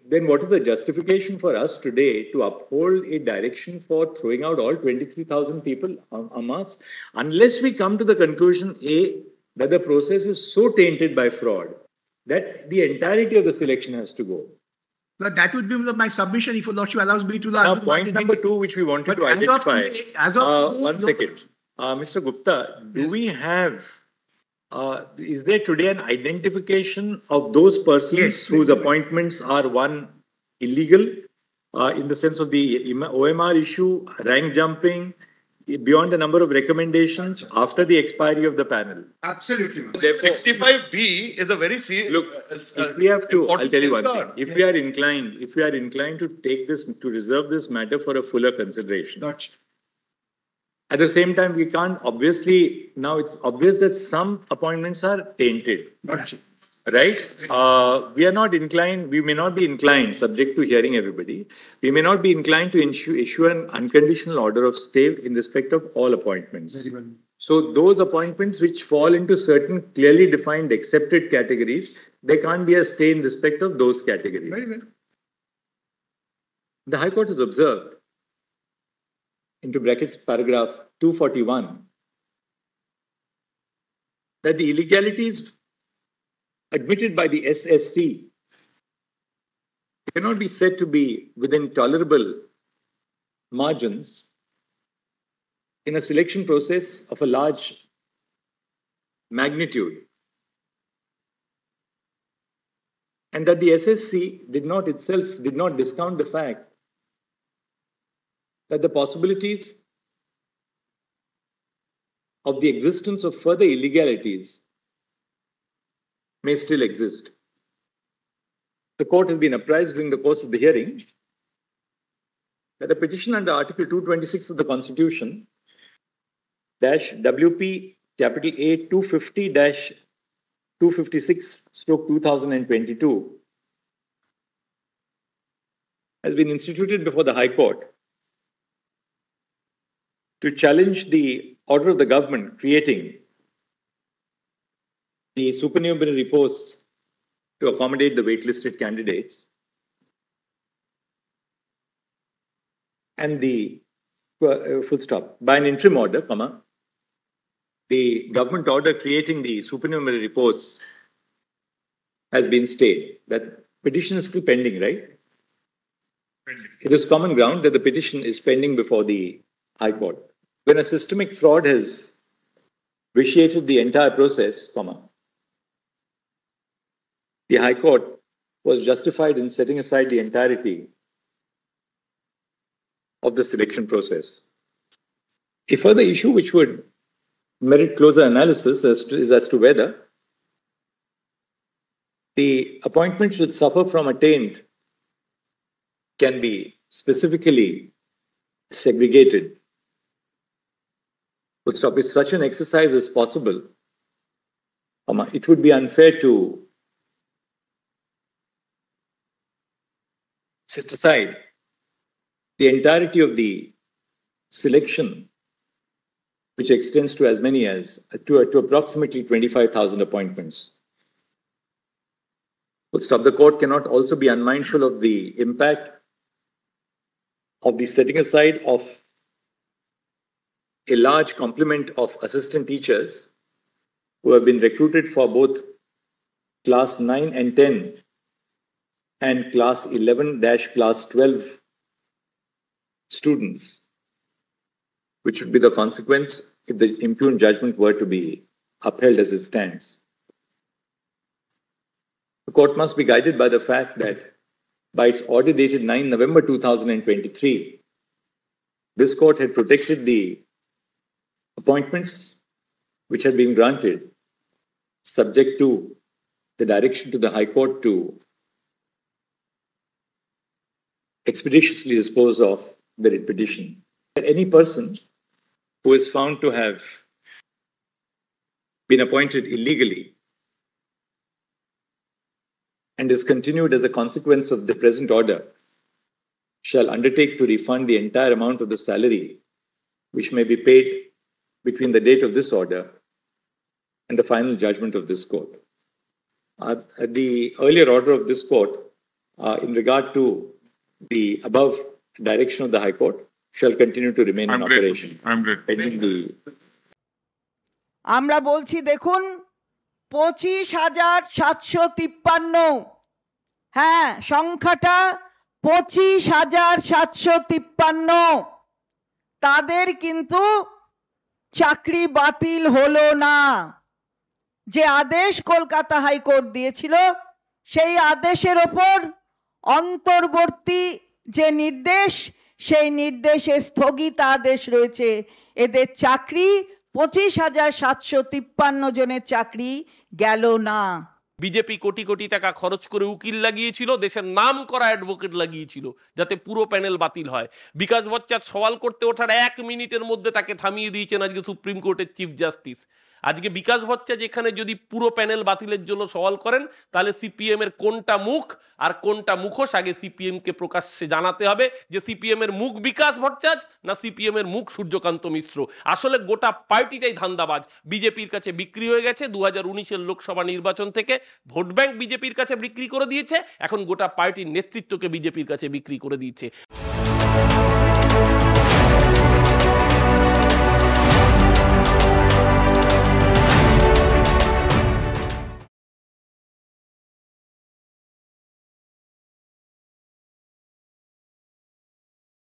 then what is the justification for us today to uphold a direction for throwing out all 23,000 people en masse, unless we come to the conclusion, A, that the process is so tainted by fraud that the entirety of the selection has to go. But that would be my submission if your lordship allows me to. Now, point number 2, which we wanted to identify. One second. Mr. Gupta, do we have, is there today an identification of those persons whose appointments are, one, illegal, in the sense of the OMR issue, rank jumping, beyond the number of recommendations after the expiry of the panel? Absolutely. 65B is a very serious. Look, if we have to, I'll tell you one thing. If we are inclined to take this, to reserve this matter for a fuller consideration. Gotcha. At the same time, we can't obviously, now it's obvious that some appointments are tainted. Gotcha. Right? We may not be inclined, subject to hearing everybody, we may not be inclined to issue an unconditional order of stay in respect of all appointments. Very well. So those appointments which fall into certain clearly defined accepted categories, there can't be a stay in respect of those categories. Very well. The High Court has observed, into brackets paragraph 241, that the illegalities admitted by the SSC cannot be said to be within tolerable margins in a selection process of a large magnitude, and that the SSC did not discount the fact that the possibilities of the existence of further illegalities may still exist. The court has been apprised during the course of the hearing that the petition under Article 226 of the Constitution WP capital A 250-256/2022 has been instituted before the High Court to challenge the order of the government creating the supernumerary posts to accommodate the waitlisted candidates, and the full stop by an interim order, the government order creating the supernumerary posts has been stayed. That petition is still pending, right? Pending. It is common ground that the petition is pending before the High Court. When a systemic fraud has vitiated the entire process, the High Court was justified in setting aside the entirety of the selection process. A further issue which would merit closer analysis is as to whether the appointments which suffer from a taint can be specifically segregated. If such an exercise is possible, it would be unfair to set aside the entirety of the selection, which extends to as many as to approximately 25,000 appointments. The court cannot also be unmindful of the impact of the setting aside of a large complement of assistant teachers who have been recruited for both class 9 and 10 and class 11-class 12 students, which would be the consequence if the impugned judgment were to be upheld as it stands. The court must be guided by the fact that by its order dated 9 November 2023, this court had protected the appointments which had been granted subject to the direction to the High Court to expeditiously dispose of the writ petition. Any person who is found to have been appointed illegally and is continued as a consequence of the present order shall undertake to refund the entire amount of the salary which may be paid between the date of this order and the final judgment of this court. The earlier order of this court in regard to the above direction of the High Court shall continue to remain in operation. I'm great. Pending the আমরা বলছি দেখুন 25,753, হ্যাঁ সংখ্যাটা 25,753, তাদের কিন্তু চাকরি বাতিল হলো না। যে আদেশ কলকাতা হাইকোর্ট দিয়েছিল সেই আদেশের ওপর অন্তর্বর্তী যে নির্দেশ, সেই নির্দেশে স্থগিতাদেশ রয়েছে। এদের চাকরি 25,753 জনের চাকরি গেল না। বিজেপি কোটি কোটি টাকা খরচ করে উকিল লাগিয়েছিল, দেশের নাম করা অ্যাডভোকেট লাগিয়েছিল যাতে পুরো প্যানেল বাতিল হয়। বিকাশ ভট্টাচার্য সওয়াল করতে ওঠার 1 মিনিটের মধ্যে তাকে থামিয়ে দিয়েছেন আজকে সুপ্রিম কোর্টের চিফ জাস্টিস। আজকে বিকাশ ভট্টাচার্য যেখানে যদি পুরো প্যানেল বাতিলের জন্য সওয়াল করেন, তাহলে সিপিএম এর কোনটা মুখ আর কোনটা মুখোশ আগে সিপিএম কে প্রকাশ্যে জানাতে হবে যে সিপিএম এর মুখ বিকাশ ভট্টাচার্য না সিপিএম এর মুখ সূর্যকান্ত মিশ্র। আসলে গোটা পার্টিটাই ধান্দাবাজ, বিজেপির কাছে বিক্রি হয়ে গেছে। 2019-এর লোকসভা নির্বাচন থেকে ভোট ব্যাংক বিজেপির কাছে বিক্রি করে দিয়েছে, এখন গোটা পার্টির নেতৃত্বকে বিজেপির কাছে বিক্রি করে দিয়েছে।